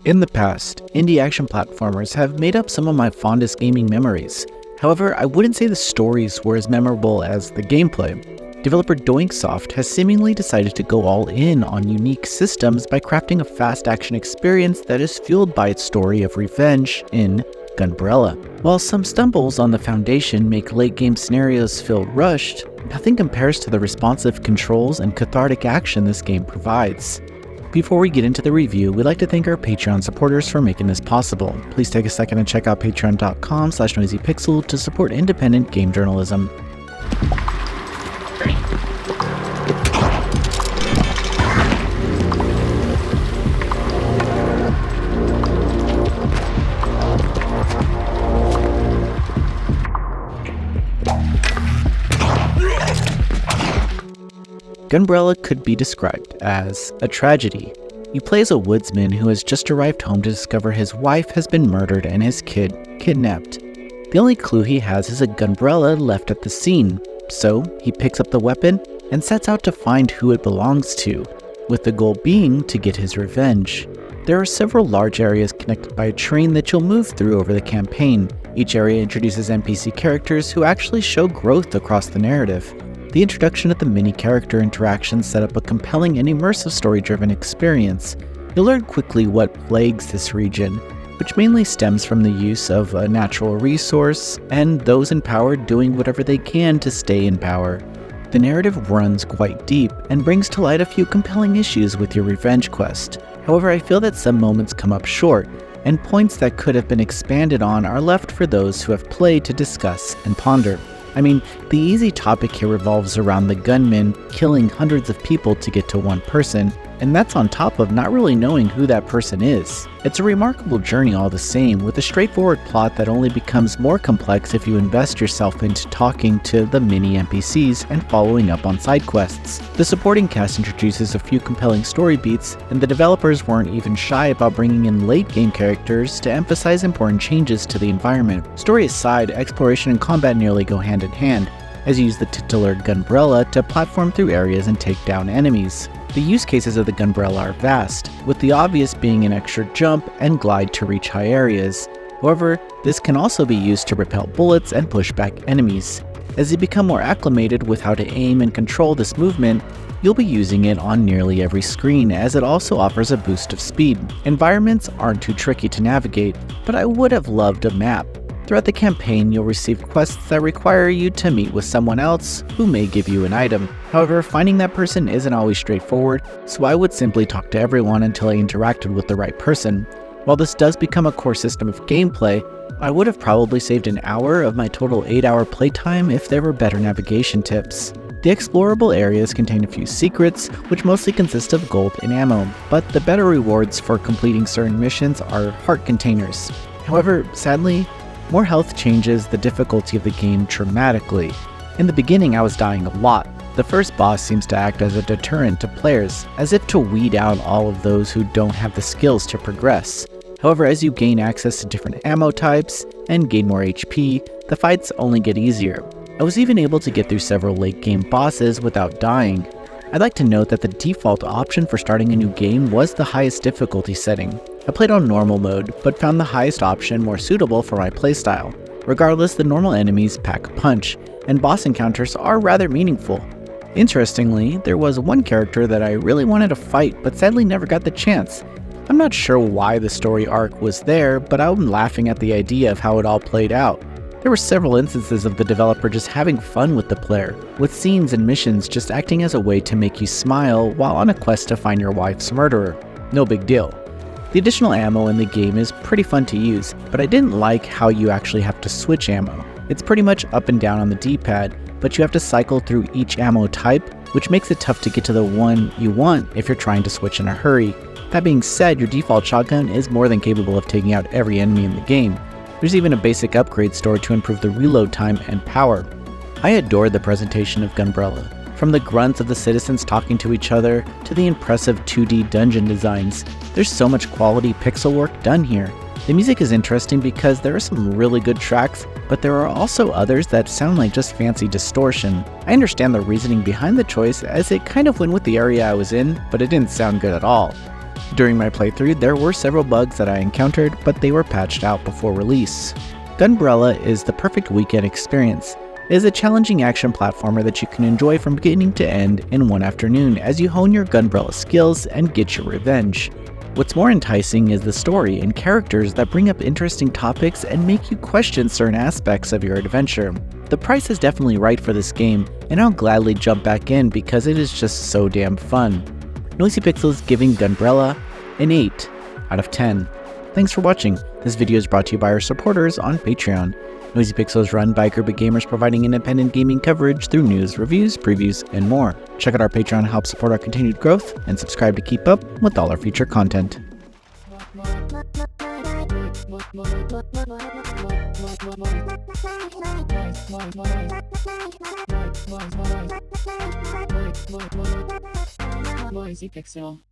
In the past, indie action platformers have made up some of my fondest gaming memories. However, I wouldn't say the stories were as memorable as the gameplay. Developer Doinksoft has seemingly decided to go all in on unique systems by crafting a fast action experience that is fueled by its story of revenge in Gunbrella. While some stumbles on the foundation make late game scenarios feel rushed, nothing compares to the responsive controls and cathartic action this game provides. Before we get into the review, we'd like to thank our Patreon supporters for making this possible. Please take a second and check out patreon.com/noisypixel to support independent game journalism. Gunbrella could be described as a tragedy. You play as a woodsman who has just arrived home to discover his wife has been murdered and his kid kidnapped. The only clue he has is a gunbrella left at the scene, so he picks up the weapon and sets out to find who it belongs to, with the goal being to get his revenge. There are several large areas connected by a train that you'll move through over the campaign. Each area introduces NPC characters who actually show growth across the narrative. The introduction of the mini character interactions set up a compelling and immersive story-driven experience. You'll learn quickly what plagues this region, which mainly stems from the use of a natural resource and those in power doing whatever they can to stay in power. The narrative runs quite deep and brings to light a few compelling issues with your revenge quest. However, I feel that some moments come up short, and points that could have been expanded on are left for those who have played to discuss and ponder. I mean, the easy topic here revolves around the gunman killing hundreds of people to get to one person, and that's on top of not really knowing who that person is. It's a remarkable journey all the same, with a straightforward plot that only becomes more complex if you invest yourself into talking to the mini NPCs and following up on side quests. The supporting cast introduces a few compelling story beats, and the developers weren't even shy about bringing in late game characters to emphasize important changes to the environment. Story aside, exploration and combat nearly go hand in hand, as you use the titular Gunbrella to platform through areas and take down enemies. The use cases of the Gunbrella are vast, with the obvious being an extra jump and glide to reach high areas. However, this can also be used to repel bullets and push back enemies. As you become more acclimated with how to aim and control this movement, you'll be using it on nearly every screen, as it also offers a boost of speed. Environments aren't too tricky to navigate, but I would have loved a map. Throughout the campaign, you'll receive quests that require you to meet with someone else who may give you an item. However, finding that person isn't always straightforward, so I would simply talk to everyone until I interacted with the right person. While this does become a core system of gameplay, I would have probably saved an hour of my total 8-hour playtime if there were better navigation tips. The explorable areas contain a few secrets, which mostly consist of gold and ammo, but the better rewards for completing certain missions are heart containers. However, sadly, more health changes the difficulty of the game dramatically. In the beginning, I was dying a lot. The first boss seems to act as a deterrent to players, as if to weed out all of those who don't have the skills to progress. However, as you gain access to different ammo types and gain more HP, the fights only get easier. I was even able to get through several late game bosses without dying. I'd like to note that the default option for starting a new game was the highest difficulty setting. I played on normal mode, but found the highest option more suitable for my playstyle. Regardless, the normal enemies pack a punch, and boss encounters are rather meaningful. Interestingly, there was one character that I really wanted to fight, but sadly never got the chance. I'm not sure why the story arc was there, but I'm laughing at the idea of how it all played out. There were several instances of the developer just having fun with the player, with scenes and missions just acting as a way to make you smile while on a quest to find your wife's murderer. No big deal. The additional ammo in the game is pretty fun to use, but I didn't like how you actually have to switch ammo. It's pretty much up and down on the D-pad, but you have to cycle through each ammo type, which makes it tough to get to the one you want if you're trying to switch in a hurry. That being said, your default shotgun is more than capable of taking out every enemy in the game. There's even a basic upgrade store to improve the reload time and power. I adored the presentation of Gunbrella. From the grunts of the citizens talking to each other, to the impressive 2D dungeon designs, there's so much quality pixel work done here. The music is interesting because there are some really good tracks, but there are also others that sound like just fancy distortion. I understand the reasoning behind the choice, as it kind of went with the area I was in, but it didn't sound good at all. During my playthrough, there were several bugs that I encountered, but they were patched out before release. Gunbrella is the perfect weekend experience. It is a challenging action platformer that you can enjoy from beginning to end in one afternoon as you hone your Gunbrella skills and get your revenge. What's more enticing is the story and characters that bring up interesting topics and make you question certain aspects of your adventure. The price is definitely right for this game, and I'll gladly jump back in because it is just so damn fun. Noisy Pixels giving Gunbrella an 8 out of 10. Thanks for watching. This video is brought to you by our supporters on Patreon. Noisy Pixels is run by a group of gamers providing independent gaming coverage through news, reviews, previews, and more. Check out our Patreon to help support our continued growth, and subscribe to keep up with all our future content. Noisy Pixel.